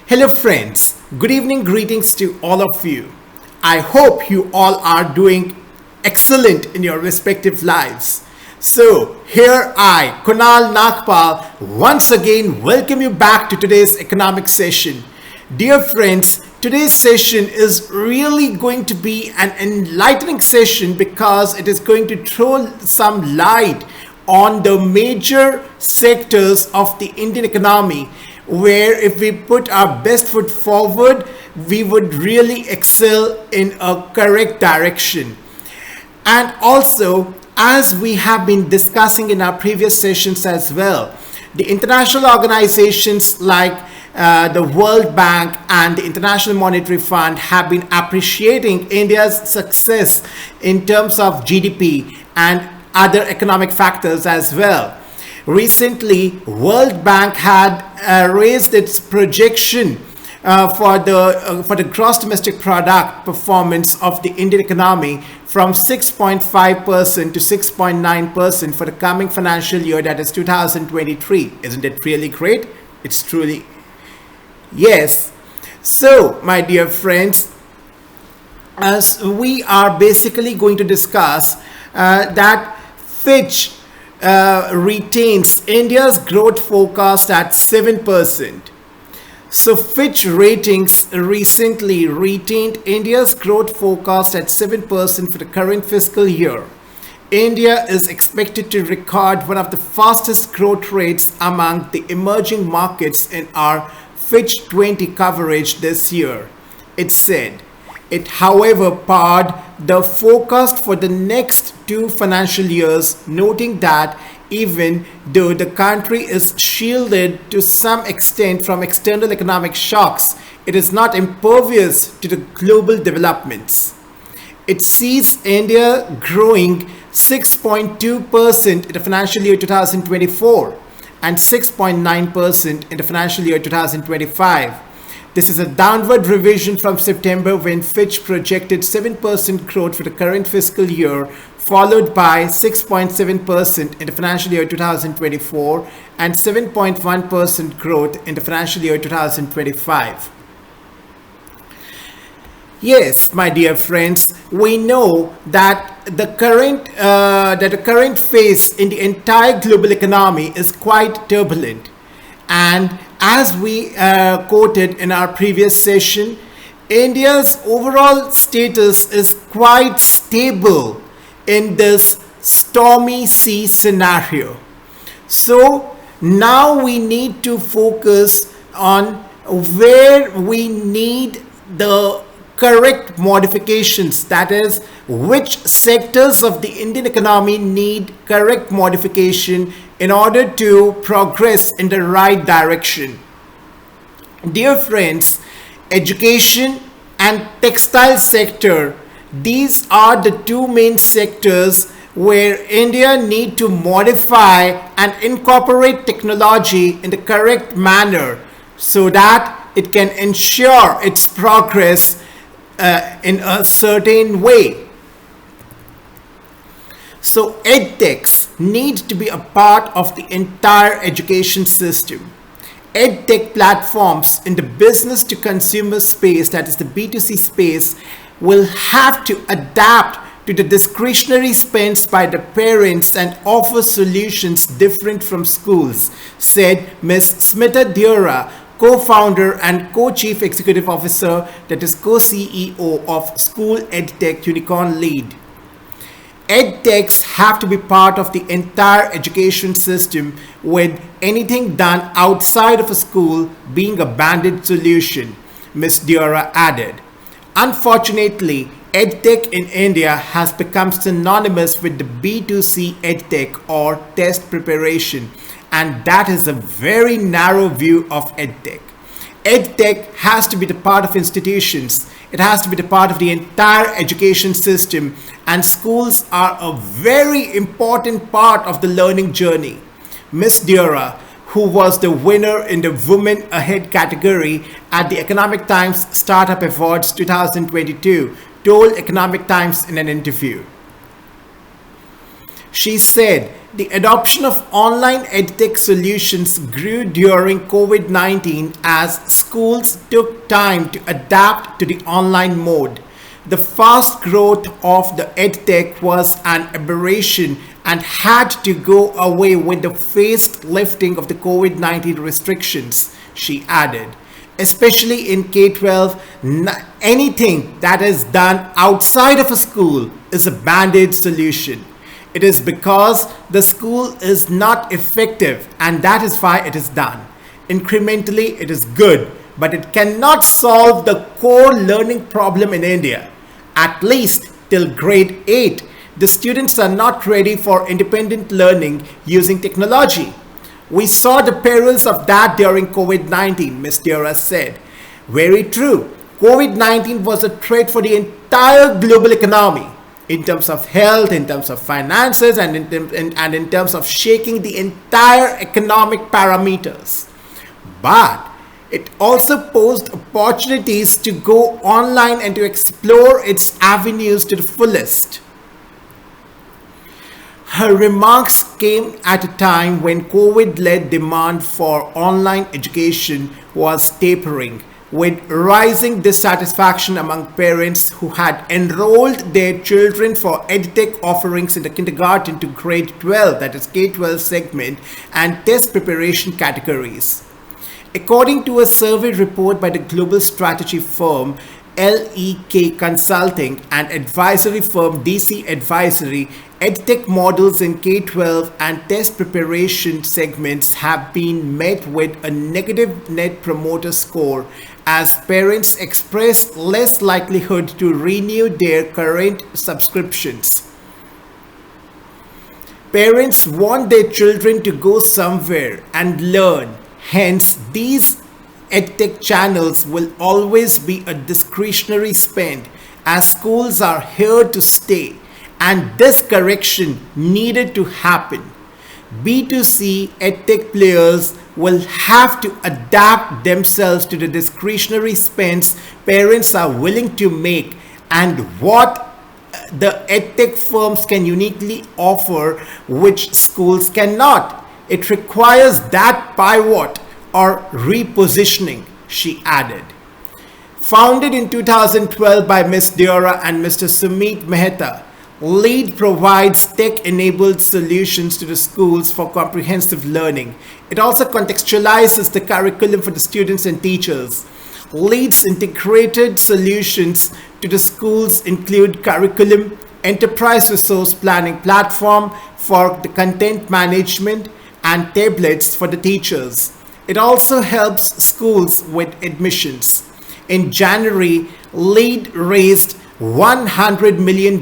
Hello, friends. Good evening, greetings to all of you. I hope you all are doing excellent in your respective lives. So, here I, Kunal Nagpal, once again welcome you back to today's economic session. Dear friends, today's session is really going to be an enlightening session because it is going to throw some light on the major sectors of the Indian economy where if we put our best foot forward, we would really excel in a correct direction. And also, as we have been discussing in our previous sessions as well, the international organizations like the World Bank and the International Monetary Fund have been appreciating India's success in terms of GDP and other economic factors as well. Recently, World Bank had raised its projection for the gross domestic product performance of the Indian economy from 6.5% to 6.9% for the coming financial year, that is 2023. Isn't it really great? It's truly yes. So, my dear friends, as we are basically going to discuss that Fitch retains India's growth forecast at 7%. So Fitch Ratings recently retained India's growth forecast at 7% for the current fiscal year. India is expected to record one of the fastest growth rates among the emerging markets in our Fitch 20 coverage this year, it said. It, however, pared the forecast for the next two financial years, noting that even though the country is shielded to some extent from external economic shocks, it is not impervious to the global developments. It sees India growing 6.2% in the financial year 2024 and 6.9% in the financial year 2025. This is a downward revision from September when Fitch projected 7% growth for the current fiscal year, followed by 6.7% in the financial year 2024 and 7.1% growth in the financial year 2025. Yes, my dear friends, we know that the current phase in the entire global economy is quite turbulent, and as we quoted in our previous session, India's overall status is quite stable in this stormy sea scenario. So now we need to focus on where we need the correct modifications, that is, which sectors of the Indian economy need correct modification in order to progress in the right direction. Dear friends, education and textile sector, these are the two main sectors where India need to modify and incorporate technology in the correct manner so that it can ensure its progress in a certain way. So edtechs need to be a part of the entire education system. EdTech platforms in the business to consumer space, that is the B2C space, will have to adapt to the discretionary spends by the parents and offer solutions different from schools, said Ms. Smita Deora, co-founder and co-chief executive officer, that is co-CEO of School EdTech Unicorn Lead. EdTechs have to be part of the entire education system, with anything done outside of a school being a banded solution, Ms. Deora added. Unfortunately, EdTech in India has become synonymous with the B2C EdTech or test preparation, and that is a very narrow view of EdTech. EdTech has to be the part of institutions. It has to be the part of the entire education system, and schools are a very important part of the learning journey. Ms. Deora, who was the winner in the Women Ahead category at the Economic Times Startup Awards 2022, told Economic Times in an interview. She said, The adoption of online edtech solutions grew during COVID-19 as schools took time to adapt to the online mode. The fast growth of the edtech was an aberration and had to go away with the phased lifting of the COVID-19 restrictions, she added. Especially in K-12, anything that is done outside of a school is a band-aid solution. It is because the school is not effective and that is why it is done. Incrementally, it is good, but it cannot solve the core learning problem in India. At least till grade 8, the students are not ready for independent learning using technology. We saw the perils of that during COVID-19, Ms. Deora said. Very true. COVID-19 was a threat for the entire global economy in terms of health, in terms of finances, and in terms of shaking the entire economic parameters. But it also posed opportunities to go online and to explore its avenues to the fullest. Her remarks came at a time when COVID-led demand for online education was tapering, with rising dissatisfaction among parents who had enrolled their children for edtech offerings in the kindergarten to grade 12, that is K-12 segment, and test preparation categories. According to a survey report by the global strategy firm LEK Consulting and advisory firm DC Advisory, EdTech models in K-12 and test preparation segments have been met with a negative net promoter score as parents express less likelihood to renew their current subscriptions. Parents want their children to go somewhere and learn. Hence, these EdTech channels will always be a discretionary spend as schools are here to stay, and this correction needed to happen. B2C EdTech players will have to adapt themselves to the discretionary spends parents are willing to make and what the EdTech firms can uniquely offer which schools cannot. It requires that pivot or repositioning, she added. Founded in 2012 by Ms. Deora and Mr. Sumit Mehta, LEAD provides tech-enabled solutions to the schools for comprehensive learning. It also contextualizes the curriculum for the students and teachers. LEAD's integrated solutions to the schools include curriculum, enterprise resource planning platform for the content management, and tablets for the teachers. It also helps schools with admissions. In January, LEAD raised $100 million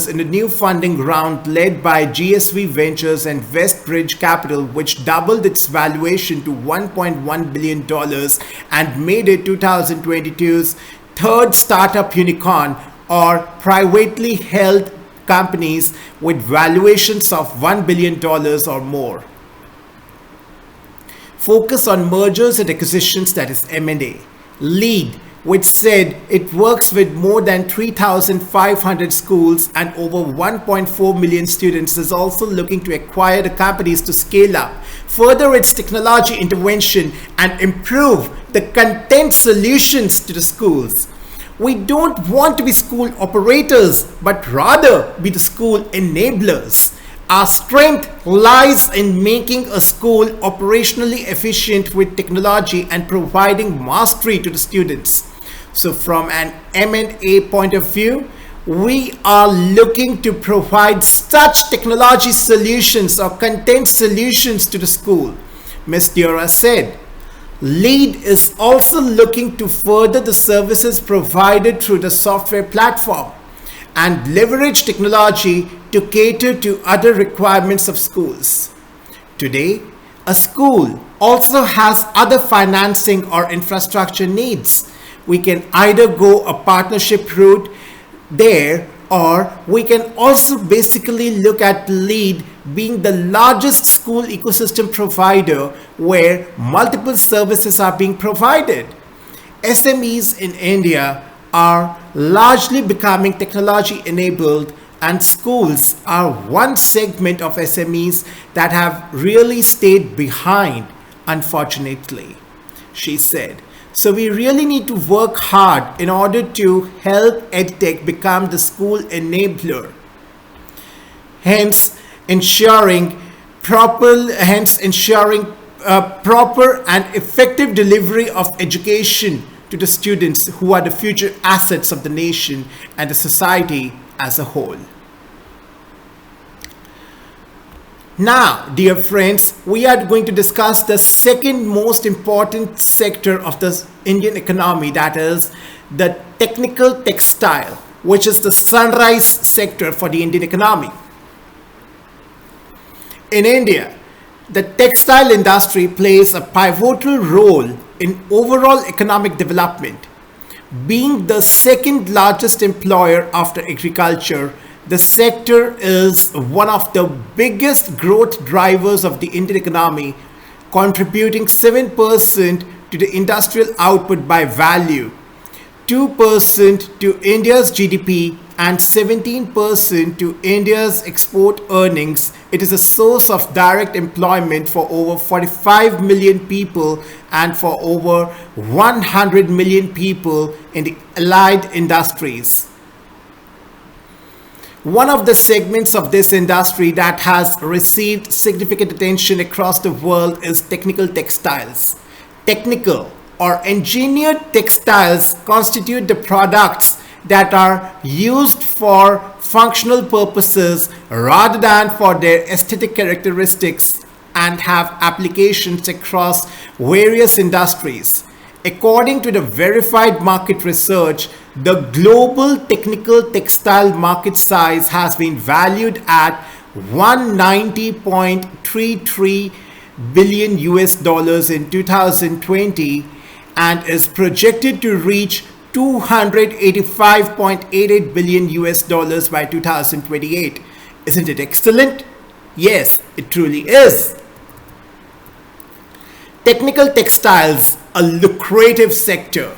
in a new funding round led by GSV Ventures and Westbridge Capital, which doubled its valuation to $1.1 billion and made it 2022's third startup unicorn, or privately held companies with valuations of $1 billion or more. Focus on mergers and acquisitions, that is M&A. LEAD, which said it works with more than 3,500 schools and over 1.4 million students, is also looking to acquire the companies to scale up, further its technology intervention, and improve the content solutions to the schools. We don't want to be school operators, but rather be the school enablers. Our strength lies in making a school operationally efficient with technology and providing mastery to the students. So from an M&A point of view, we are looking to provide such technology solutions or content solutions to the school, Ms. Deora said. LEAD is also looking to further the services provided through the software platform and leverage technology to cater to other requirements of schools. Today, a school also has other financing or infrastructure needs. We can either go a partnership route there, or we can also basically look at LEAD being the largest school ecosystem provider where multiple services are being provided. SMEs in India are largely becoming technology enabled and schools are one segment of SMEs that have really stayed behind, unfortunately, she said. So we really need to work hard in order to help EdTech become the school enabler, hence ensuring proper and effective delivery of education to the students who are the future assets of the nation and the society as a whole. Now, dear friends, we are going to discuss the second most important sector of the Indian economy, that is the technical textile, which is the sunrise sector for the Indian economy. In India, the textile industry plays a pivotal role in overall economic development. Being the second largest employer after agriculture, the sector is one of the biggest growth drivers of the Indian economy, contributing 7% to the industrial output by value, 2% to India's GDP, and 17% to India's export earnings. It is a source of direct employment for over 45 million people and for over 100 million people in the allied industries. One of the segments of this industry that has received significant attention across the world is technical textiles. Technical or engineered textiles constitute the products that are used for functional purposes rather than for their aesthetic characteristics and have applications across various industries. According to the verified market research, the global technical textile market size has been valued at 190.33 billion US dollars in 2020 and is projected to reach 285.88 billion US dollars by 2028. Isn't it excellent? Yes, it truly is. Technical textiles, a lucrative sector.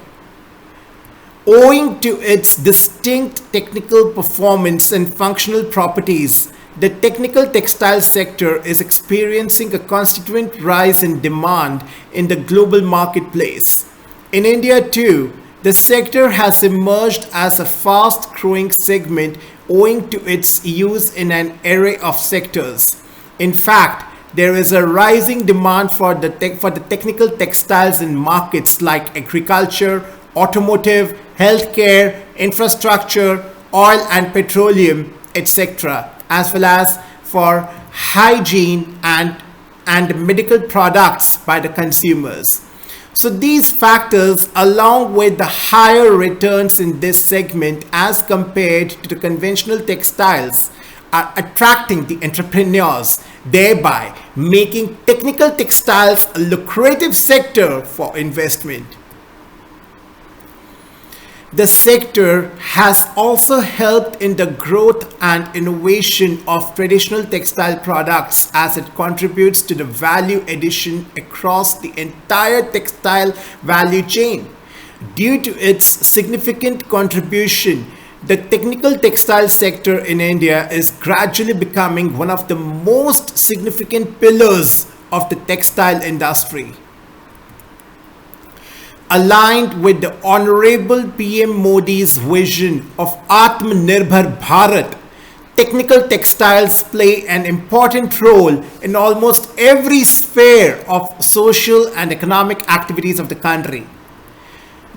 Owing to its distinct technical performance and functional properties, the technical textile sector is experiencing a constant rise in demand in the global marketplace. In India too, the sector has emerged as a fast-growing segment owing to its use in an array of sectors. In fact, there is a rising demand for the technical textiles in markets like agriculture, automotive, healthcare, infrastructure, oil and petroleum, etc., as well as for hygiene and medical products by the consumers. So these factors, along with the higher returns in this segment as compared to the conventional textiles, are attracting the entrepreneurs, thereby making technical textiles a lucrative sector for investment. The sector has also helped in the growth and innovation of traditional textile products as it contributes to the value addition across the entire textile value chain. Due to its significant contribution, the technical textile sector in India is gradually becoming one of the most significant pillars of the textile industry. Aligned with the Honorable PM Modi's vision of Atmanirbhar Bharat, technical textiles play an important role in almost every sphere of social and economic activities of the country.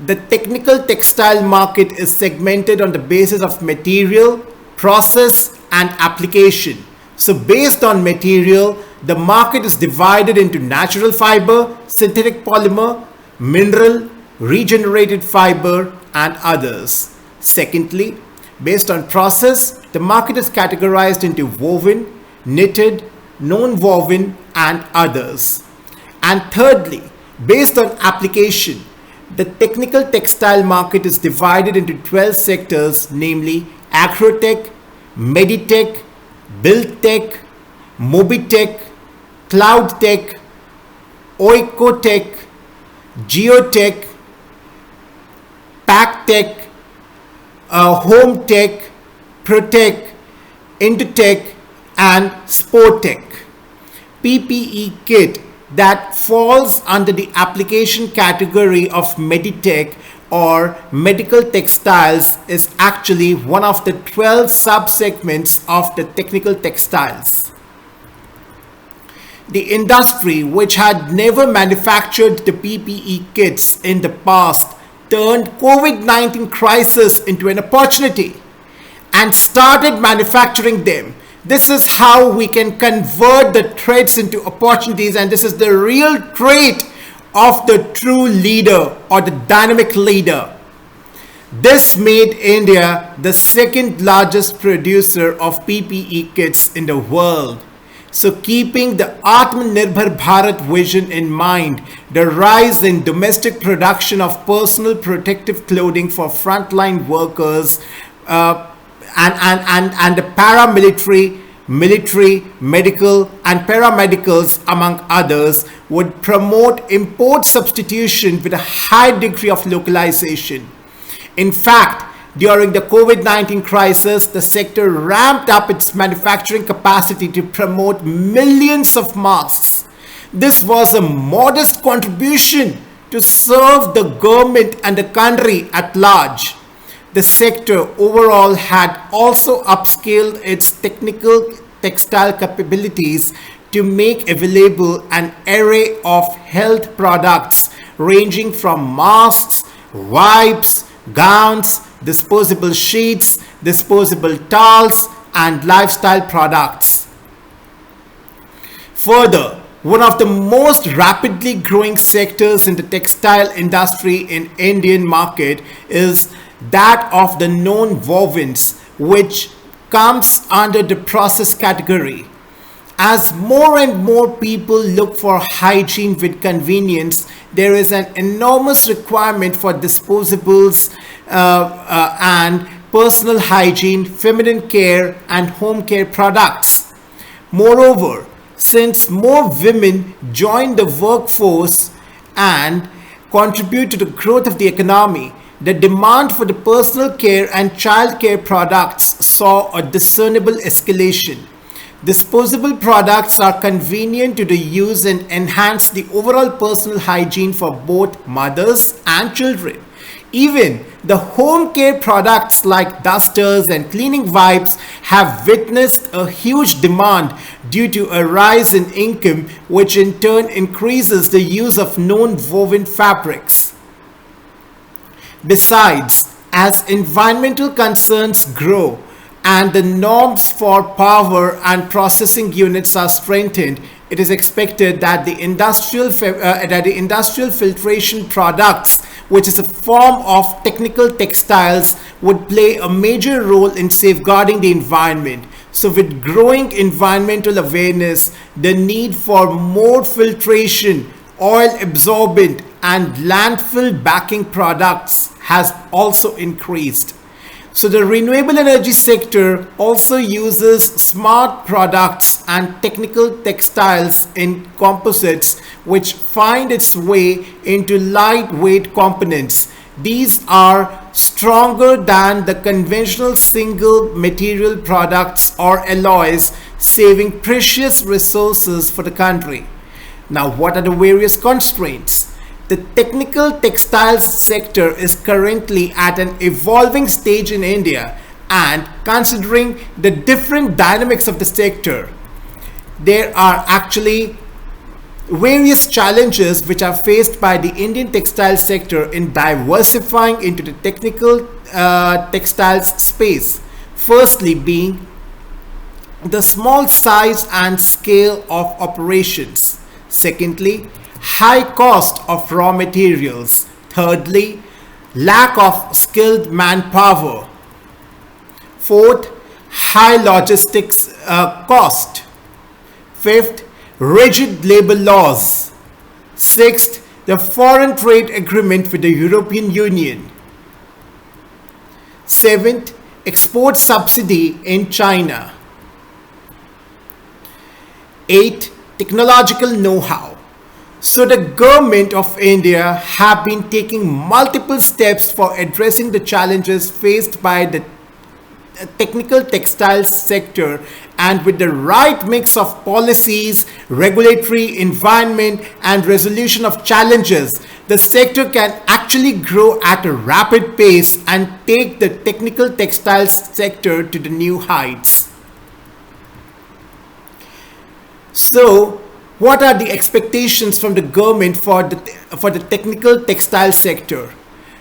The technical textile market is segmented on the basis of material, process, and application. So based on material, the market is divided into natural fiber, synthetic polymer, mineral, regenerated fiber, and others. Secondly, based on process, the market is categorized into woven, knitted, non-woven, and others. And thirdly, based on application, the technical textile market is divided into 12 sectors, namely agrotech, meditech, buildtech, mobitech, cloud tech, oikotech, geotech, pack tech, home tech, protech, Indutech, and Sportech. PPE kit that falls under the application category of Meditech or medical textiles is actually one of the 12 subsegments of the technical textiles. The industry, which had never manufactured the PPE kits in the past, turned COVID-19 crisis into an opportunity and started manufacturing them. This is how we can convert the threats into opportunities, and this is the real trait of the true leader or the dynamic leader. This made India the second largest producer of PPE kits in the world. So keeping the Atmanirbhar Bharat vision in mind, the rise in domestic production of personal protective clothing for frontline workers and the paramilitary, military, medical and paramedicals among others would promote import substitution with a high degree of localization. In fact, during the COVID-19 crisis, the sector ramped up its manufacturing capacity to promote millions of masks. This was a modest contribution to serve the government and the country at large. The sector overall had also upscaled its technical textile capabilities to make available an array of health products ranging from masks, wipes, gowns, disposable sheets, disposable towels, and lifestyle products. Further, one of the most rapidly growing sectors in the textile industry in Indian market is that of the non-wovens, which comes under the process category. As more and more people look for hygiene with convenience, there is an enormous requirement for disposables and personal hygiene, feminine care, and home care products. Moreover, since more women join the workforce and contribute to the growth of the economy, the demand for the personal care and child care products saw a discernible escalation. Disposable products are convenient to the use and enhance the overall personal hygiene for both mothers and children. Even the home care products like dusters and cleaning wipes have witnessed a huge demand due to a rise in income, which in turn increases the use of non-woven fabrics. Besides, as environmental concerns grow and the norms for power and processing units are strengthened, it is expected that the industrial filtration products, which is a form of technical textiles, would play a major role in safeguarding the environment. So with growing environmental awareness, the need for more filtration, oil absorbent and landfill backing products has also increased. So the renewable energy sector also uses smart products and technical textiles in composites, which find its way into lightweight components. These are stronger than the conventional single material products or alloys, saving precious resources for the country. Now, what are the various constraints? The technical textiles sector is currently at an evolving stage in India, and considering the different dynamics of the sector, there are actually various challenges which are faced by the Indian textile sector in diversifying into the technical textiles space. Firstly being the small size and scale of operations. Secondly, high cost of raw materials. Thirdly, lack of skilled manpower. Fourth, high logistics cost. Fifth, rigid labor laws. Sixth, the foreign trade agreement with the European Union. Seventh, export subsidy in China. Eighth, technological know-how. So the government of India have been taking multiple steps for addressing the challenges faced by the technical textile sector, and with the right mix of policies, regulatory environment, and resolution of challenges, the sector can actually grow at a rapid pace and take the technical textiles sector to the new heights. So, what are the expectations from the government for the technical textile sector?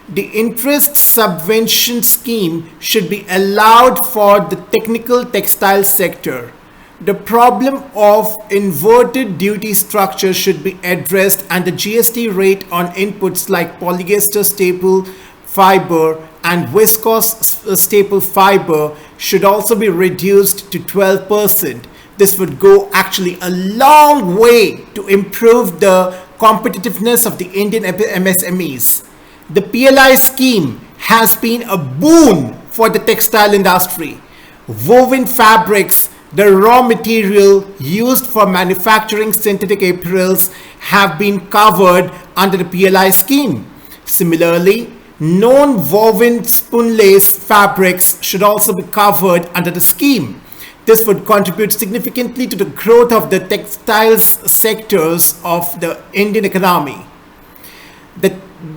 The interest subvention scheme should be allowed for the technical textile sector. The problem of inverted duty structure should be addressed, and the GST rate on inputs like polyester staple fiber and viscose staple fiber should also be reduced to 12%. This would go actually a long way to improve the competitiveness of the Indian MSMEs. The PLI scheme has been a boon for the textile industry. Woven fabrics, the raw material used for manufacturing synthetic apparels, have been covered under the PLI scheme. Similarly, non-woven spunlace fabrics should also be covered under the scheme. This would contribute significantly to the growth of the textiles sectors of the Indian economy.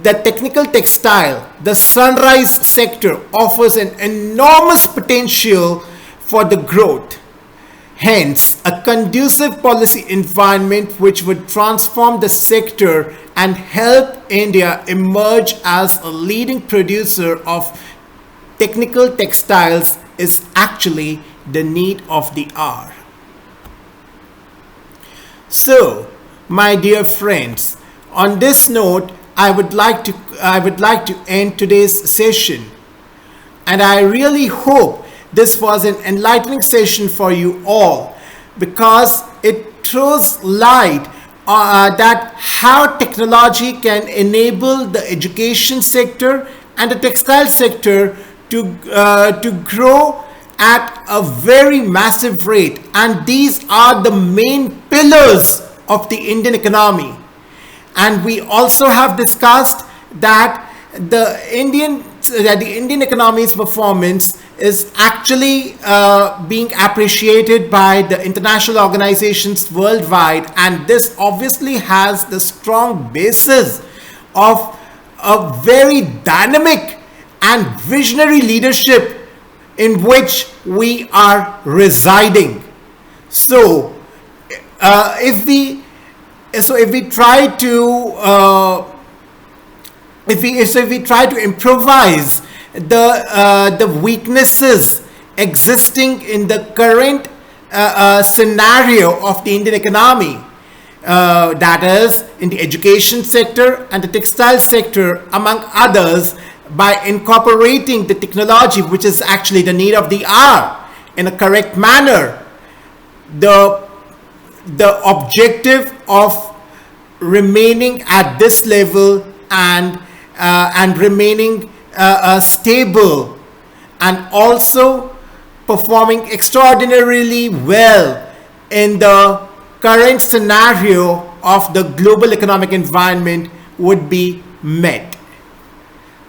The technical textile, the sunrise sector, offers an enormous potential for the growth. Hence, a conducive policy environment which would transform the sector and help India emerge as a leading producer of technical textiles is actually the need of the hour. So, my dear friends, on this note, I would like to end today's session, and I really hope this was an enlightening session for you all, because it throws light that how technology can enable the education sector and the textile sector to grow at a very massive rate, and these are the main pillars of the Indian economy. And we also have discussed that the Indian economy's performance is actually being appreciated by the international organizations worldwide, and this obviously has the strong basis of a very dynamic and visionary leadership in which we are residing. So, if we try to improvise the weaknesses existing in the current scenario of the Indian economy, that is in the education sector and the textile sector, among others, by incorporating the technology which is actually the need of the hour in a correct manner, the objective of remaining at this level and remaining stable, and also performing extraordinarily well in the current scenario of the global economic environment would be met.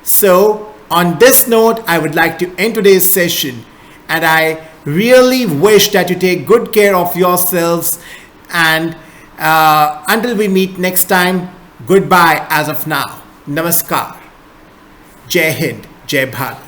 So, on this note, I would like to end today's session, and I really wish that you take good care of yourselves, and until we meet next time, goodbye as of now. Namaskar. Jai Hind, Jai Bharat.